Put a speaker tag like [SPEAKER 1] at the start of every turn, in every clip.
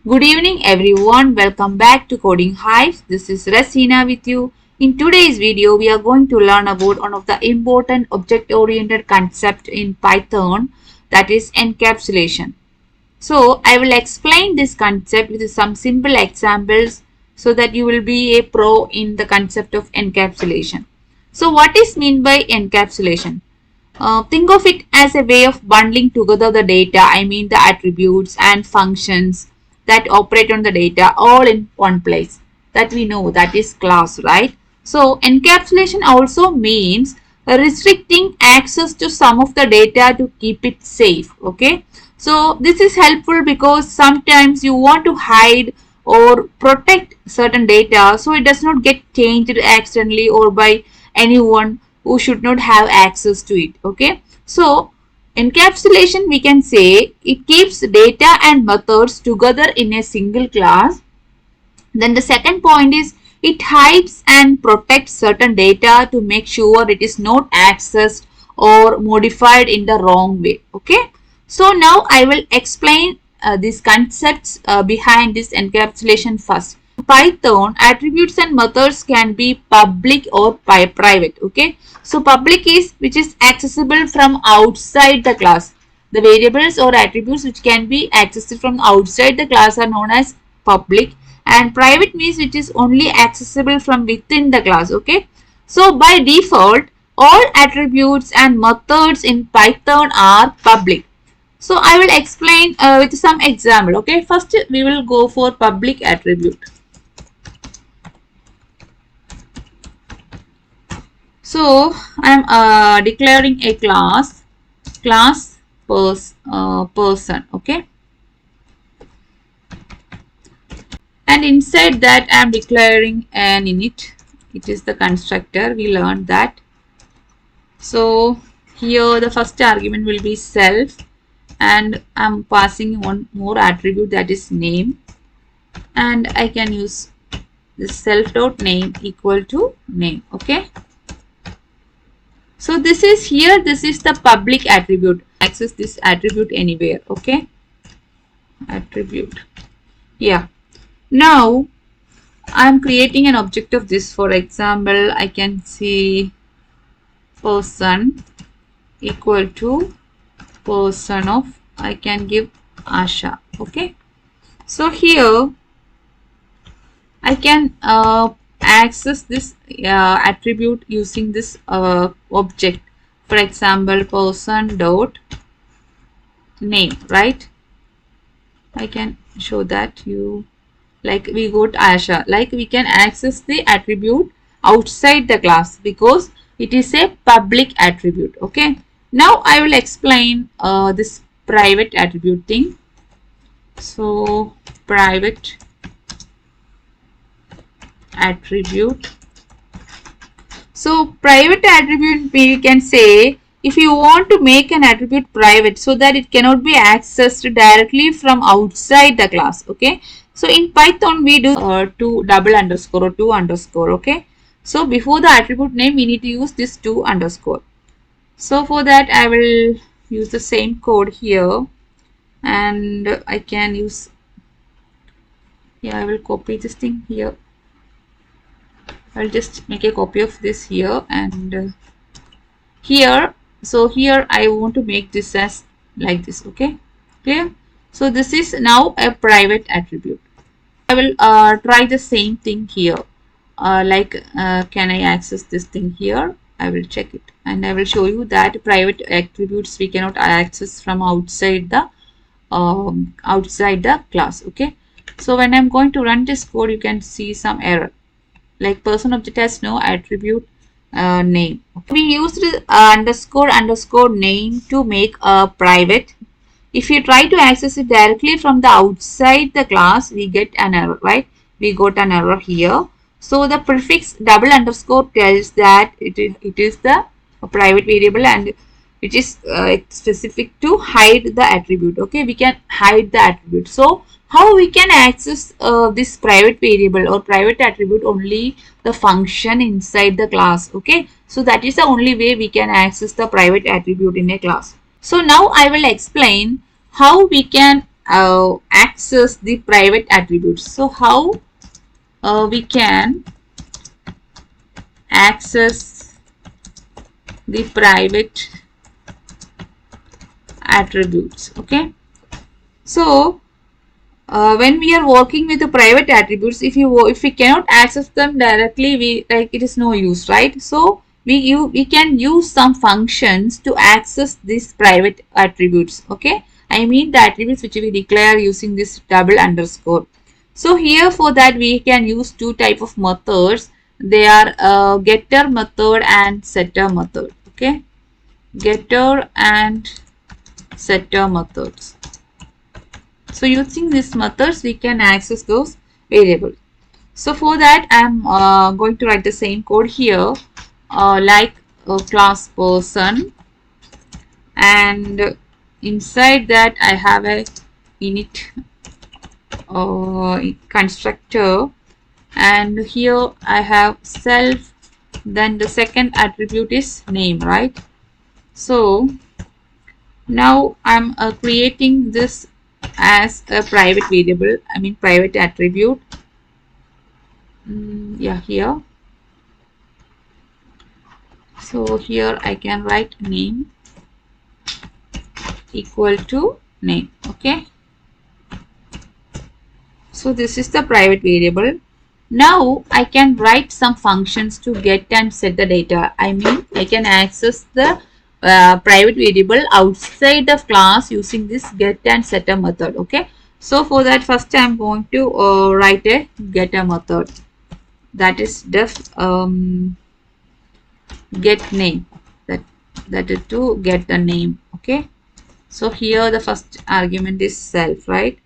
[SPEAKER 1] Good evening everyone, welcome back to Coding Hives. This is Rasina with you. In today's video, we are going to learn about one of the important object-oriented concept in Python, that is encapsulation. So I will explain this concept with some simple examples so that you will be a pro in the concept of encapsulation. So what is meant by encapsulation? Think of it as a way of bundling together the data, the attributes and functions that operate on the data all in one place. That we know, that is class, right? So encapsulation also means restricting access to some of the data to keep it safe. Okay, so this is helpful because sometimes you want to hide or protect certain data so it does not get changed accidentally or by anyone who should not have access to it. Okay, so encapsulation, we can say, it keeps data and methods together in a single class. Then the second point is it hides and protects certain data to make sure it is not accessed or modified in the wrong way. Okay, so now I will explain these concepts behind this encapsulation first. Python, attributes and methods can be public or private. Okay, so public is which is accessible from outside the class. The variables or attributes which can be accessed from outside the class are known as public, and private means which is only accessible from within the class. Okay, so by default all attributes and methods in Python are public. So I will explain with some example. Okay, first we will go for public attribute. So I am declaring a class person. Okay, and inside that I am declaring an init. It is the constructor. We learned that. So here the first argument will be self, and I am passing one more attribute, that is name, and I can use this self.name equal to name. Okay, so this is the public attribute. Access this attribute anywhere. Okay, attribute. Yeah, now I am creating an object of this. For example, I can see person equal to person of, I can give Asha. Okay, so here I can access this attribute using this object. For example, person dot name, right? I can show that you, like we got Asha, like we can access the attribute outside the class because it is a public attribute. Okay, now I will explain this private attribute thing. So private attribute. So private attribute, we can say, if you want to make an attribute private so that it cannot be accessed directly from outside the class. Okay, so in Python we do two double underscore or two underscore. Okay, so before the attribute name we need to use this two underscore. So for that I will use the same code here, and I can use, yeah, I will copy this thing here. I'll just make a copy of this here and here. So here I want to make this as like this. Okay, clear? So this is now a private attribute. I will try the same thing here. Can I access this thing here? I will check it and I will show you that private attributes we cannot access from outside the class. Okay, so when I'm going to run this code, you can see some error. Like person object has no attribute name. Okay. We used underscore name to make a private. If you try to access it directly from the outside the class, we get an error, right? We got an error here. So the prefix double underscore tells that it is the private variable and it is specific to hide the attribute. Okay, we can hide the attribute. So how we can access this private variable or private attribute? Only the function inside the class. Okay, so that is the only way we can access the private attribute in a class. So now I will explain how we can access the private attributes. So how we can access the private attributes? Okay, so when we are working with the private attributes, if we cannot access them directly, it is no use, right? So we can use some functions to access these private attributes. Okay, I mean the attributes which we declare using this double underscore. So here for that we can use two type of methods. They are getter method and setter method. Okay, getter and setter methods. So using these methods, we can access those variables. So for that, I'm going to write the same code here, like class person, and inside that I have a init constructor, and here I have self. Then the second attribute is name, right? So now I'm creating this as a private variable, I mean private attribute. Yeah, here. So here I can write name equal to name. Okay, so this is the private variable. Now I can write some functions to get and set the data. I mean I can access the private variable outside the class using this get and setter method. Okay, so for that first I am going to write a getter method, that is def get name, that is to get the name. Okay, so here the first argument is self, right?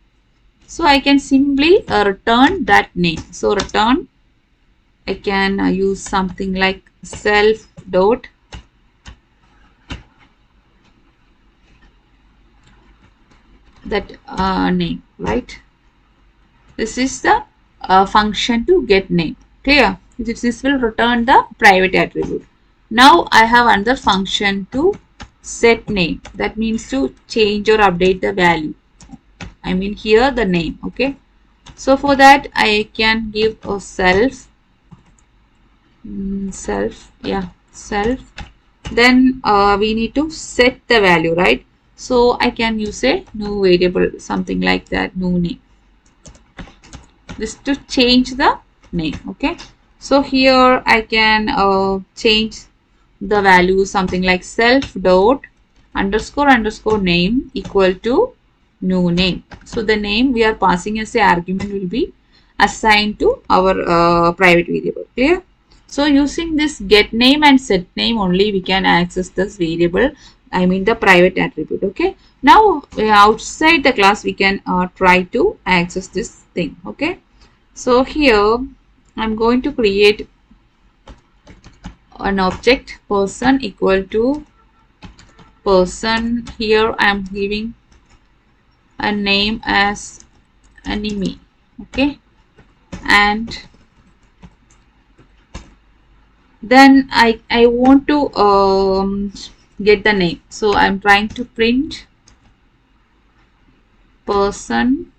[SPEAKER 1] So I can simply return that name. So return, I can use something like self dot that name, right? This is the function to get name. Clear? This will return the private attribute. Now I have another function to set name. That means to change or update the value. I mean here the name. Okay. So for that I can give a self. Self. Then we need to set the value, right? So I can use a new variable, something like that, new name. This to change the name. Okay, so here I can change the value something like self dot underscore name equal to new name. So the name we are passing as a argument will be assigned to our private variable. Clear? So using this get name and set name only we can access this variable, I mean the private attribute. Okay, now outside the class we can try to access this thing. Okay, so here I'm going to create an object person equal to person. Here I'm giving a name as enemy. Okay, and then I want to get the name, so I'm trying to print person.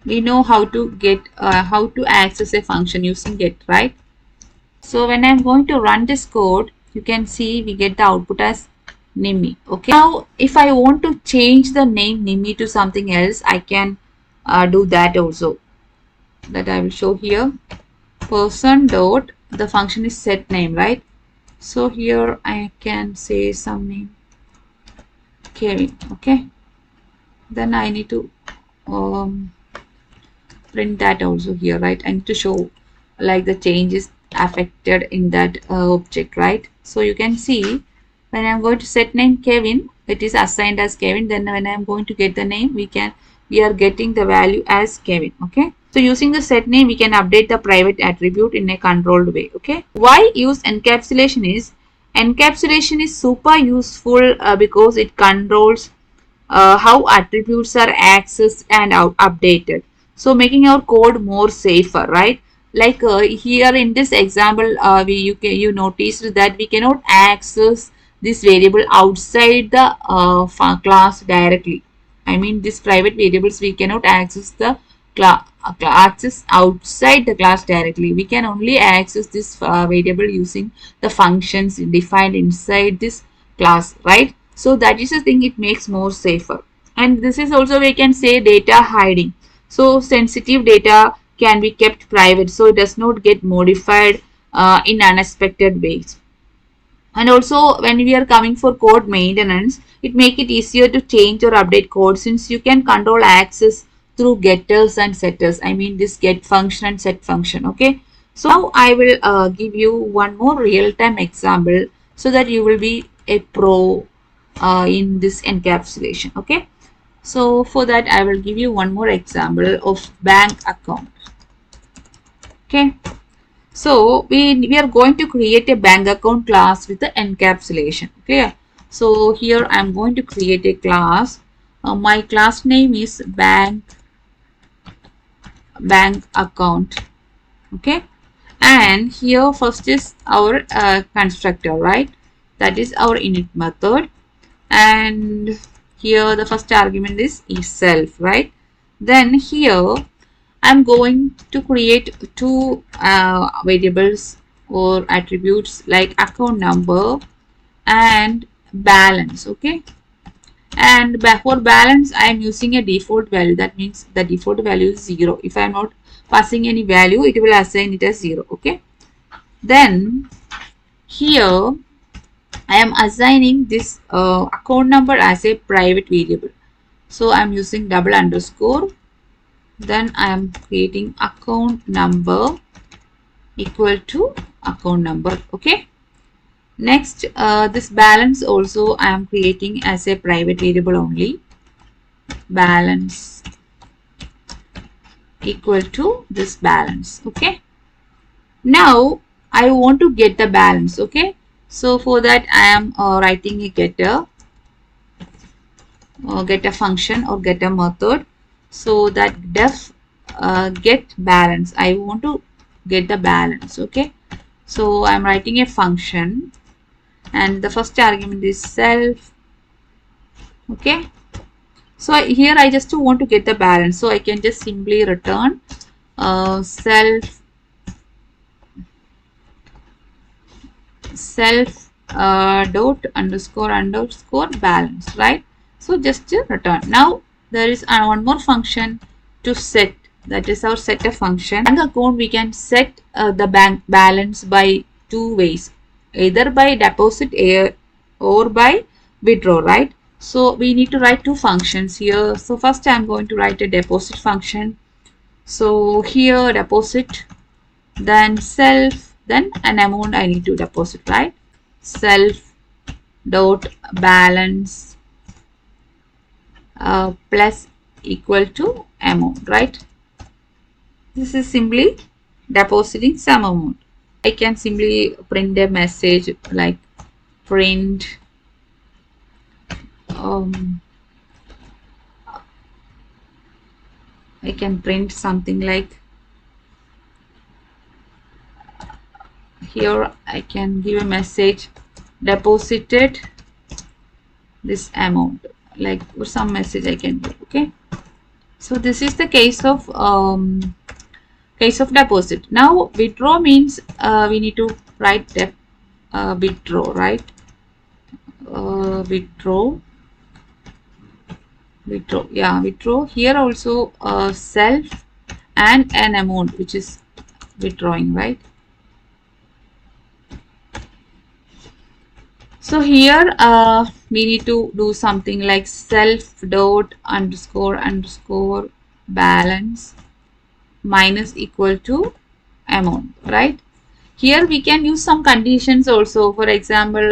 [SPEAKER 1] We know how to get how to access a function using get, right? So when I'm going to run this code, you can see we get the output as Nimi. Okay, now if I want to change the name Nimi to something else, I can do that also. That I will show here. Person dot, the function is set name, right? So here I can say some name Kevin. Okay, then I need to print that also here, right? I need to show like the changes affected in that object, right? So you can see when I'm going to set name Kevin, it is assigned as Kevin. Then when I'm going to get the name, we are getting the value as Kevin. Okay, so using the set name we can update the private attribute in a controlled way. Okay, why use encapsulation is super useful because it controls how attributes are accessed and updated, so making our code more safer, right? Like here in this example you noticed that we cannot access this variable outside the class directly. I mean this private variables we cannot access the access outside the class directly. We can only access this variable using the functions defined inside this class, right? So that is the thing, it makes more safer. And this is also, we can say, data hiding. So sensitive data can be kept private, so it does not get modified in unexpected ways. And also when we are coming for code maintenance, it make it easier to change or update code, since you can control access through getters and setters. I mean this get function and set function. Okay, so now I will give you one more real-time example so that you will be a pro in this encapsulation. Okay, so for that I will give you one more example of bank account. Okay, so we are going to create a bank account class with the encapsulation. Okay, so here I am going to create a class. My class name is bank account. Okay, and here first is our constructor, right? That is our init method, and here the first argument is self, right? Then here I'm going to create two variables or attributes like account number and balance. Okay, and for balance I am using a default value. That means the default value is 0. If I am not passing any value, it will assign it as 0. Okay, then here I am assigning this account number as a private variable. So I am using double underscore. Then I am creating account number equal to account number. Okay, next this balance also I am creating as a private variable only. Balance equal to this balance. Okay, now I want to get the balance. Okay, so for that I am writing a getter function or getter method. So that def get balance, I want to get the balance. Okay, so I'm writing a function and the first argument is self. Okay, so here I just want to get the balance, so I can just simply return self dot underscore balance, right? So just to return. Now there is one more function to set, that is our setter function. Bank account we can set the bank balance by two ways, either by deposit or by withdraw, right? So we need to write two functions here. So first I am going to write a deposit function. So here deposit, then self, then an amount I need to deposit, right? Self dot balance plus equal to amount, right? This is simply depositing some amount. I can simply print a message like print I can print something like, here I can give a message deposited this amount, like some message I can do. Okay, so this is the case of deposit. Now withdraw means we need to write withdraw, right? Withdraw, yeah, withdraw. Here also self and an amount which is withdrawing, right? So here we need to do something like self dot underscore balance minus equal to amount, right? Here we can use some conditions also. For example,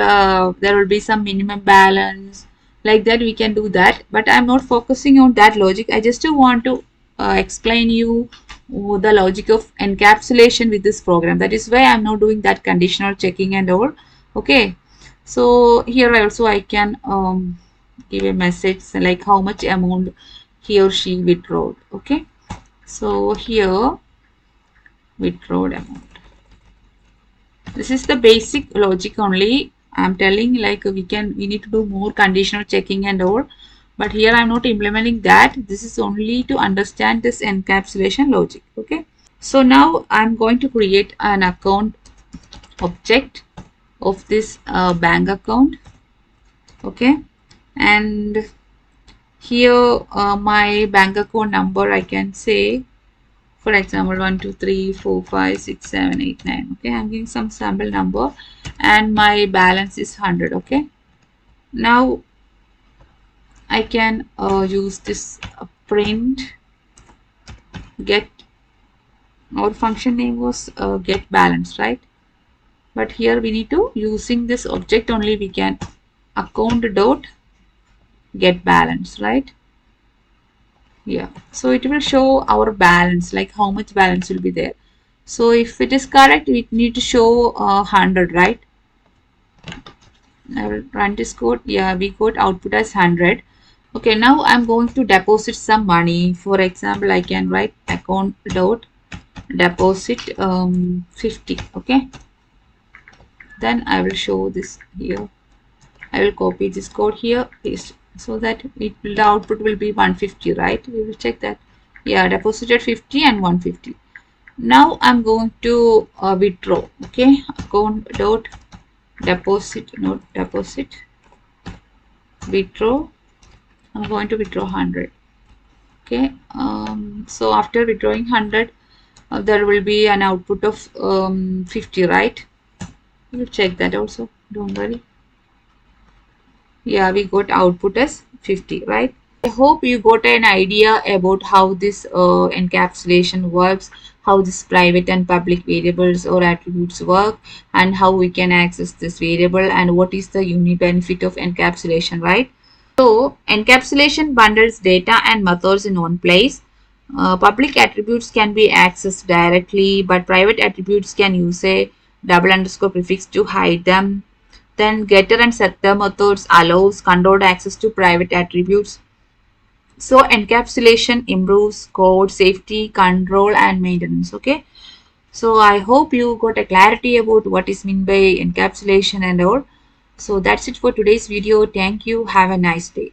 [SPEAKER 1] there will be some minimum balance, like that we can do that, but I'm not focusing on that logic. I just want to explain you the logic of encapsulation with this program. That is why I'm not doing that conditional checking and all. Okay, so here also I can give a message like how much amount he or she withdrew. Okay, so here withdrawed amount. This is the basic logic only. I'm telling, like we need to do more conditional checking and all. but here I'm not implementing that. This is only to understand this encapsulation logic. Okay, so now I'm going to create an account object of this bank account. Okay, and here my bank account number, I can say, for example, 1 2 3 4 5 6 7 8 9. Okay, I'm giving some sample number, and my balance is 100. Okay, now I can use this print get. Our function name was get balance, right? But here we need to, using this object only, we can account dot get balance, right? Yeah, so it will show our balance, like how much balance will be there. So if it is correct, we need to show 100, right? I will run this code. Yeah, we got output as 100. Okay, now I'm going to deposit some money. For example, I can write account dot deposit 50. Okay, then I will show this here. I will copy this code here, paste, so that the output will be 150, right? We will check that. Yeah, deposited 50 and 150. Now I'm going to withdraw. Okay, account dot deposit, not deposit, withdraw. I'm going to withdraw 100. Okay, so after withdrawing 100, there will be an output of 50, right? We'll check that also, don't worry. Yeah, we got output as 50, right? I hope you got an idea about how this encapsulation works, how this private and public variables or attributes work, and how we can access this variable, and what is the unique benefit of encapsulation, right? So encapsulation bundles data and methods in one place. Public attributes can be accessed directly, but private attributes can use a double underscore prefix to hide them. Then getter and setter methods allows controlled access to private attributes. So encapsulation improves code safety, control, and maintenance. Okay, so I hope you got a clarity about what is meant by encapsulation and all. So that's it for today's video. Thank you. Have a nice day.